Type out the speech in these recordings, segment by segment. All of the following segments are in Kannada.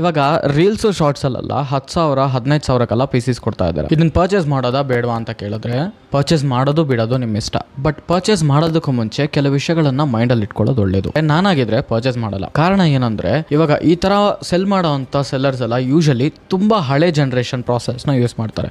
ಇವಾಗ ರೀಲ್ಸ್ ಶಾರ್ಟ್ಸ್ ಅಲ್ಲ 10,000 15,000ಕ್ಕೆಲ್ಲ ಪೀಸಸ್ ಕೊಡ್ತಾ ಇದ್ದಾರೆ. ಇದನ್ನ ಪರ್ಚೇಸ್ ಮಾಡೋದಾ ಬೇಡವಾ ಅಂತ ಕೇಳಿದ್ರೆ ಪರ್ಚೇಸ್ ಮಾಡೋದು ಬಿಡೋದು ನಿಮ್ಮ ಇಷ್ಟ. ಬಟ್ ಪರ್ಚೇಸ್ ಮಾಡೋದಕ್ಕೂ ಮುಂಚೆ ಕೆಲವು ವಿಷಯಗಳನ್ನ ಮೈಂಡಲ್ಲಿ ಇಟ್ಕೊಳ್ಳೋದು ಒಳ್ಳೇದು. ನಾನಾಗಿದ್ರೆ ಪರ್ಚೇಸ್ ಮಾಡಲ್ಲ. ಕಾರಣ ಏನಂದ್ರೆ ಇವಾಗ ಈ ತರ ಸೆಲ್ ಮಾಡೋ ಅಂತ ಸೆಲ್ಲರ್ಸ್ ಎಲ್ಲ ಯೂಶಲಿ ತುಂಬಾ ಹಳೆ ಜನರೇಷನ್ ಪ್ರಾಸೆಸ್ನ ಯೂಸ್ ಮಾಡ್ತಾರೆ.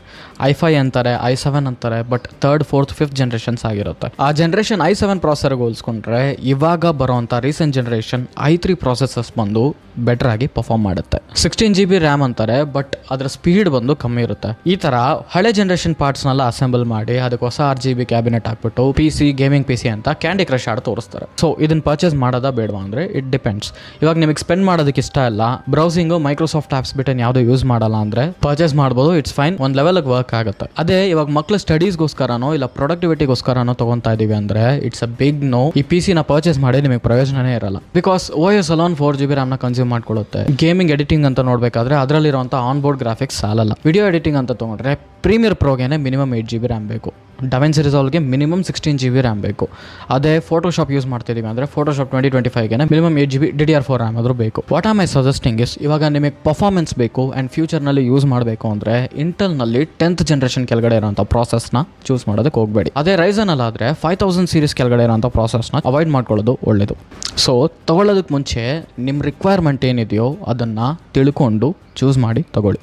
i5 ಅಂತಾರೆ, i7 ಅಂತಾರೆ, but 3rd 4th 5th generations ಆಗಿರುತ್ತೆ. ಆ ಜನರೇಷನ್ i7 ಪ್ರಾಸೆಸರ್ಗೆ ಹೋಲಿಸ್ಕೊಂಡ್ರೆ ಇವಾಗ ಬರೋಂಥ ರೀಸೆಂಟ್ ಜನರೇಷನ್ i3 ಪ್ರಾಸೆಸರ್ಸ್ ಬಂದು ಬೆಟರ್ ಆಗಿ ಪರ್ಫಾರ್ಮ್ ಮಾಡುತ್ತೆ. 16GB ರ್ಯಾಮ್ ಅಂತಾರೆ, ಬಟ್ ಅದರ ಸ್ಪೀಡ್ ಬಂದು ಕಮ್ಮಿ ಇರುತ್ತೆ. ಈ ತರ ಹಳೆ ಜನರೇಷನ್ ಪಾರ್ಟ್ಸ್ನೆಲ್ಲ ಅಸೆಂಬಲ್ ಮಾಡಿ ಅದಕ್ಕೆ ಹೊಸ RGB ಕ್ಯಾಬಿನೆಟ್ ಹಾಕ್ಬಿಟ್ಟು PC ಗೇಮಿಂಗ್ PC ಅಂತ ಕ್ಯಾಂಡಿ ಕ್ರಶ್ ಆಡ್ ತೋರಿಸ್ತಾರೆ. ಸೊ ಇದನ್ನ ಪರ್ಚೇಸ್ ಮಾಡೋದಾ ಬೇಡವಾ ಅಂದ್ರೆ ಇಟ್ ಡಿಪೆಂಡ್ಸ್. ಇವಾಗ ನಿಮಗೆ ಸ್ಪೆಂಡ್ ಮಾಡೋದಕ್ಕೆ ಇಷ್ಟ ಇಲ್ಲ, ಬ್ರೌಸಿಂಗ್ ಮೈಕ್ರೋಸಾಫ್ಟ್ ಆಪ್ಸ್ ಬಿಟ್ಟು ಯಾವ್ದು ಯೂಸ್ ಮಾಡಲ್ಲ ಅಂದ್ರೆ ಪರ್ಚೇಸ್ ಮಾಡ್ಬೋದು, ಇಟ್ಸ್ ಫೈನ್, ಒಂದ್ ಲೆವೆಲ್ಗೆ ವರ್ಕ್ ಆಗುತ್ತೆ. ಅದೇ ಇವಾಗ ಮಕ್ಳು ಸ್ಟಡೀಸ್ಗೋಸ್ಕರನೋ ಇಲ್ಲ ಪ್ರೊಡಕ್ಟಿವಿಟಿಗೋಸ್ಕರನೋ ತಗೊಂತಾ ಇದೀವಿ ಅಂದ್ರೆ ಇಟ್ಸ್ ಅ ಬಿಗ್ ನೋ. ಈ PC ನ ಪರ್ಚೇಸ್ ಮಾಡಿ ನಿಮಗೆ ಪ್ರಯೋಜನನೇ ಇರಲ್ಲ. Because OS alone 4GB RAM ನ ಕನ್ಸ್ಯೂಮ್ ಮಾಡ್ಕೊಳ್ಳುತ್ತೆ. ಗೇಮಿಂಗ್ ಎಡಿಟಿಂಗ್ ಅಂತ ನೋಡ್ಬೇಕಾದ್ರೆ ಅದರಲ್ಲಿರುವಂಥ ಆನ್ ಬೋರ್ಡ್ ಗ್ರಾಫಿಕ್ಸ್ ಸಾಲಲ್ಲ. ವಿಡಿಯೋ ಎಡಿಟಿಂಗ್ ಅಂತ ತೊಗೊಂಡ್ರೆ ಪ್ರೀಮಿಯರ್ ಪ್ರೋಗೆನೆ ಮಿನಿಮಮ್ 8GB ರ್ಯಾಮ್ ಬೇಕು. ಡವೆನ್ಸಿ ರಿಸಾಲ್ವ್ಗೆ ಮಿನಿಮಮ್ 16GB ರ್ಯಾಮ್ ಬೇಕು. ಅದೇ ಫೋಟೋಶಾಪ್ ಯೂಸ್ ಮಾಡ್ತಿದ್ದೀವಿ ಅಂದರೆ Photoshop 2025ಗೆ minimum 8GB DDR4 RAM ಆದರೂ ಬೇಕು. What am I suggesting is, ಇವಾಗ ನಿಮಗೆ ಪರ್ಫಾರ್ಮೆನ್ಸ್ ಬೇಕು ಆ್ಯಂಡ್ ಫ್ಯೂಚರ್ನಲ್ಲಿ ಯೂಸ್ ಮಾಡಬೇಕು ಅಂದರೆ ಇಂಟೆಲ್ನಲ್ಲಿ 10th ಜನರೇಷನ್ ಕೆಳಗಡೆ ಇರೋಂಥ ಪ್ರಾಸೆಸ್ನ ಚೂಸ್ ಮಾಡೋದಕ್ಕೆ ಹೋಗಬೇಡಿ. ಅದೇ ರೈಸನಲ್ಲಾದರೆ 5000 ಸೀರೀಸ್ ಕೆಳಗಡೆ ಇರೋಂಥ ಪ್ರಾಸೆಸ್ನ ಅವಾಯ್ಡ್ ಮಾಡ್ಕೊಳ್ಳೋದು ಒಳ್ಳೆಯದು. ಸೊ ತಗೊಳ್ಳೋದಕ್ಕೆ ಮುಂಚೆ ನಿಮ್ಮ ರಿಕ್ವೈರ್ಮೆಂಟ್ ಏನಿದೆಯೋ ಅದನ್ನು ತಿಳ್ಕೊಂಡು ಚೂಸ್ ಮಾಡಿ ತಗೊಳ್ಳಿ.